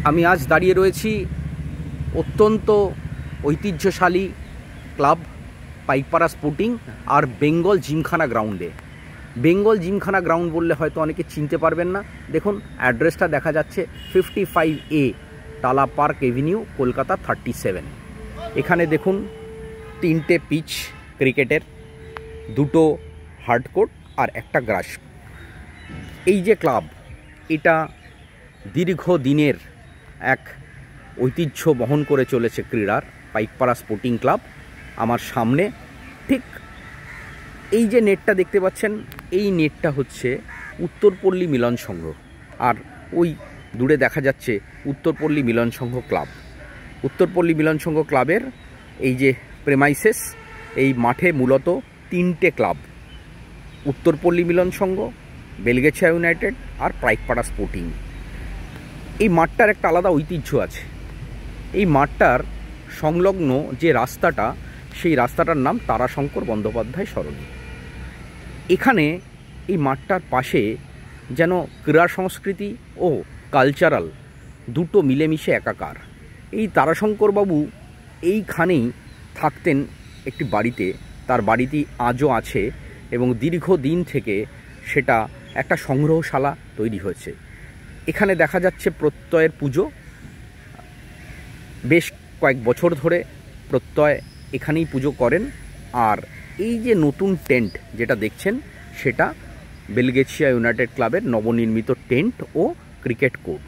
আমি আজ দাঁড়িয়ে রয়েছি অত্যন্ত ঐতিহ্যশালী ক্লাব পাইকপাড়া স্পোর্টিং আর বেঙ্গল জিমখানা গ্রাউন্ডে। বেঙ্গল জিমখানা গ্রাউন্ড বললে হয়তো অনেকে চিনতে পারবেন না। দেখুন অ্যাড্রেসটা দেখা যাচ্ছে 55A টালা পার্ক এভিনিউ, কলকাতা 37। এখানে দেখুন 3টে পিচ ক্রিকেটের, 2টো হার্ডকোর্ট আর একটা গ্রাস। এই যে ক্লাব, এটা দীর্ঘদিনের এক ঐতিহ্য বহন করে চলেছে ক্রীড়ার, পাইকপাড়া স্পোর্টিং ক্লাব। আমার সামনে ঠিক এই যে নেটটা দেখতে পাচ্ছেন, এই নেটটা হচ্ছে উত্তরপল্লী মিলন সংঘ, আর ওই দূরে দেখা যাচ্ছে উত্তরপল্লী মিলন সংঘ ক্লাব। উত্তরপল্লী মিলন সংঘ ক্লাবের এই যে প্রেমাইসেস, এই মাঠে মূলত 3টে ক্লাব, উত্তরপল্লী মিলন সংঘ, বেলগেছিয়া ইউনাইটেড আর পাইকপাড়া স্পোর্টিং। এই মাঠটার একটা আলাদা ঐতিহ্য আছে। এই মাঠটার সংলগ্ন যে রাস্তাটা, সেই রাস্তাটার নাম তারাশঙ্কর বন্দ্যোপাধ্যায় সরণি। এখানে এই মাঠটার পাশে যেন ক্রীড়া সংস্কৃতি ও কালচারাল দুটো মিলেমিশে একাকার। এই তারাশঙ্করবাবু এইখানেই থাকতেন একটি বাড়িতে, তার বাড়িটি আজও আছে এবং দীর্ঘদিন থেকে সেটা একটা সংগ্রহশালা তৈরি হয়েছে। এখানে দেখা যাচ্ছে প্রত্যয়ের পুজো, বেশ কয়েক বছর ধরে প্রত্যয় এখানেই পুজো করেন। আর এই যে নতুন টেন্ট যেটা দেখছেন, সেটা বেলগেছিয়া ইউনাইটেড ক্লাবের নবনির্মিত টেন্ট ও ক্রিকেট কোর্ট।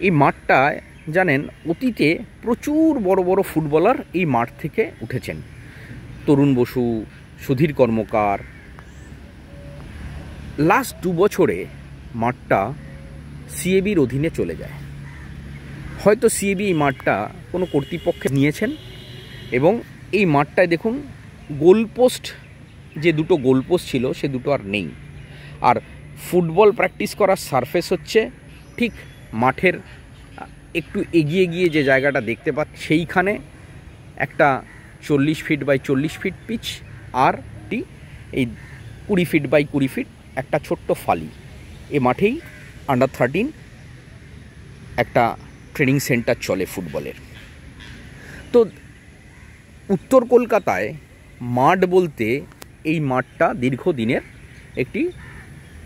এই মাঠটায় জানেন অতীতে প্রচুর বড় বড় ফুটবলার এই মাঠ থেকে উঠেছেন। তরুণ বসু, সুধীর কর্মকার। লাস্ট 2 বছরে মাঠটা সিএবির অধীনে চলে যায়। হয়তো সিএবি এই মাঠটা কোনো কর্তৃপক্ষে নিয়েছেন এবং এই মাঠটায় দেখুন গোলপোস্ট, যে 2টো গোলপোস্ট ছিল সে 2টো আর নেই। আর ফুটবল প্র্যাকটিস করার সারফেস হচ্ছে ঠিক মাঠের একটু এগিয়ে গিয়ে যে জায়গাটা দেখতে পাচ্ছি, সেইখানে একটা 40 ফিট বাই 40 ফিট পিচ, আর এই 20 ফিট বাই 20 ফিট একটা ছোট্ট ফালি। এ মাঠেই আন্ডার 13 একটা ট্রেনিং সেন্টার চলে ফুটবলের। তো উত্তর কলকাতায় মাঠ বলতে এই মাঠটা দীর্ঘদিনের একটি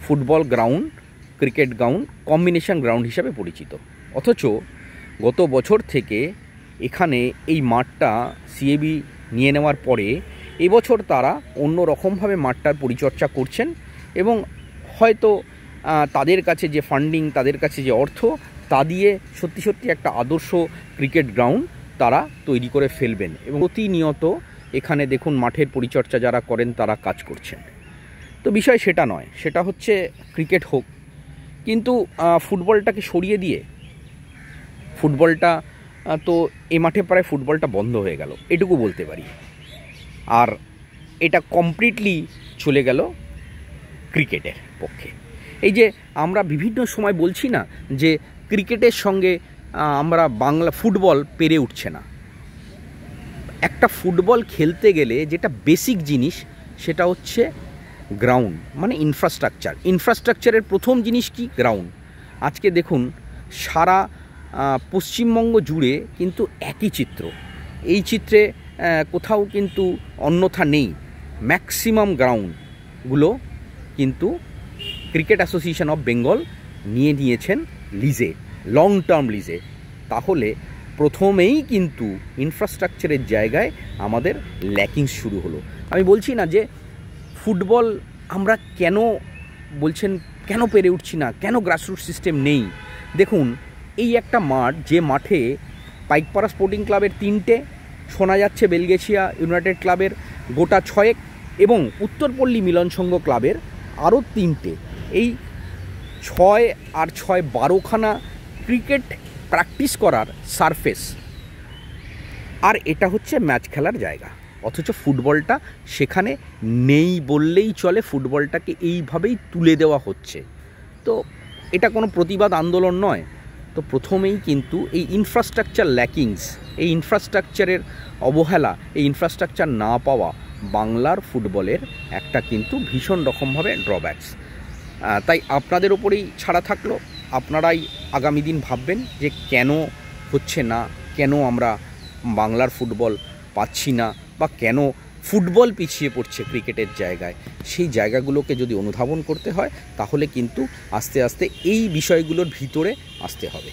football ground, cricket ground, combination ground হিসাবে পরিচিত। অথচ গত বছর থেকে এখানে এই মাঠটা সিএবি নিয়ে নেওয়ার পরে এবছর তারা অন্য রকমভাবে মাঠটার পরিচর্যা করছেন এবং হয়তো তাদের কাছে যে ফান্ডিং, তাদের কাছে যে অর্থ, তা দিয়ে সত্যি সত্যি একটা আদর্শ ক্রিকেট গ্রাউন্ড তারা তৈরি করে ফেলবেন। এবং প্রতিনিয়ত এখানে দেখুন মাঠের পরিচর্যা যারা করেন তারা কাজ করছেন। তো বিষয় সেটা নয়, সেটা হচ্ছে ক্রিকেট হোক, কিন্তু ফুটবলটাকে সরিয়ে দিয়ে, ফুটবলটা তো এই মাঠে প্রায় ফুটবলটা বন্ধ হয়ে গেল, এটুকু বলতে পারি। আর এটা কমপ্লিটলি চলে গেল ক্রিকেটের পক্ষে। এই যে আমরা বিভিন্ন সময় বলছি না যে ক্রিকেটের সঙ্গে আমরা বাংলা ফুটবল পেরে উঠছে না। একটা ফুটবল খেলতে গেলে যেটা বেসিক জিনিস, সেটা হচ্ছে গ্রাউন্ড, মানে ইনফ্রাস্ট্রাকচার। ইনফ্রাস্ট্রাকচারের প্রথম জিনিস কি? গ্রাউন্ড। আজকে দেখুন সারা পশ্চিমবঙ্গ জুড়ে কিন্তু একই চিত্র। এই চিত্রে কোথাও কিন্তু অন্যথা নেই। ম্যাক্সিমাম গ্রাউন্ডগুলো কিন্তু ক্রিকেট অ্যাসোসিয়েশন অফ বেঙ্গল নিয়ে নিয়েছেন লিজে, লং টার্ম লিজে। তাহলে প্রথমেই কিন্তু ইনফ্রাস্ট্রাকচারের জায়গায় আমাদের ল্যাকিং শুরু হলো। আমি বলছি না যে ফুটবল আমরা কেন বলছেন কেন পেরে উঠছি না, কেন গ্রাসরুট সিস্টেম নেই। দেখুন এই একটা মাঠ, যে মাঠে পাইকপাড়া স্পোর্টিং ক্লাবের 3টে, শোনা যাচ্ছে বেলগেছিয়া ইউনাইটেড ক্লাবের গোটা 6 এবং উত্তরপল্লী মিলন সংঘ ক্লাবের আরও 3টে, এই 6 আর 6 12খানা ক্রিকেট প্র্যাকটিস করার সারফেস। আর এটা হচ্ছে ম্যাচ খেলার জায়গা, অথচ ফুটবলটা সেখানে নেই বললেই চলে। ফুটবলটাকে এইভাবেই তুলে দেওয়া হচ্ছে। তো এটা কোনো প্রতিবাদ আন্দোলন নয়। তো প্রথমেই কিন্তু এই ইনফ্রাস্ট্রাকচার ল্যাকিংস, এই ইনফ্রাস্ট্রাকচারের অবহেলা, এই ইনফ্রাস্ট্রাকচার না পাওয়া বাংলার ফুটবলের একটা কিন্তু ভীষণ রকমভাবে ড্রব্যাকস। তাই আপনাদের ওপরেই ছাড়া থাকলো, আপনারাই আগামী দিন ভাববেন যে কেন হচ্ছে না, কেন আমরা বাংলার ফুটবল পাচ্ছি না, বা কেন ফুটবল পিছিয়ে পড়ছে ক্রিকেটের জায়গায়। সেই জায়গাগুলোকে যদি অনুধাবন করতে হয় তাহলে কিন্তু আস্তে আস্তে এই বিষয়গুলোর ভিতরে আসতে হবে।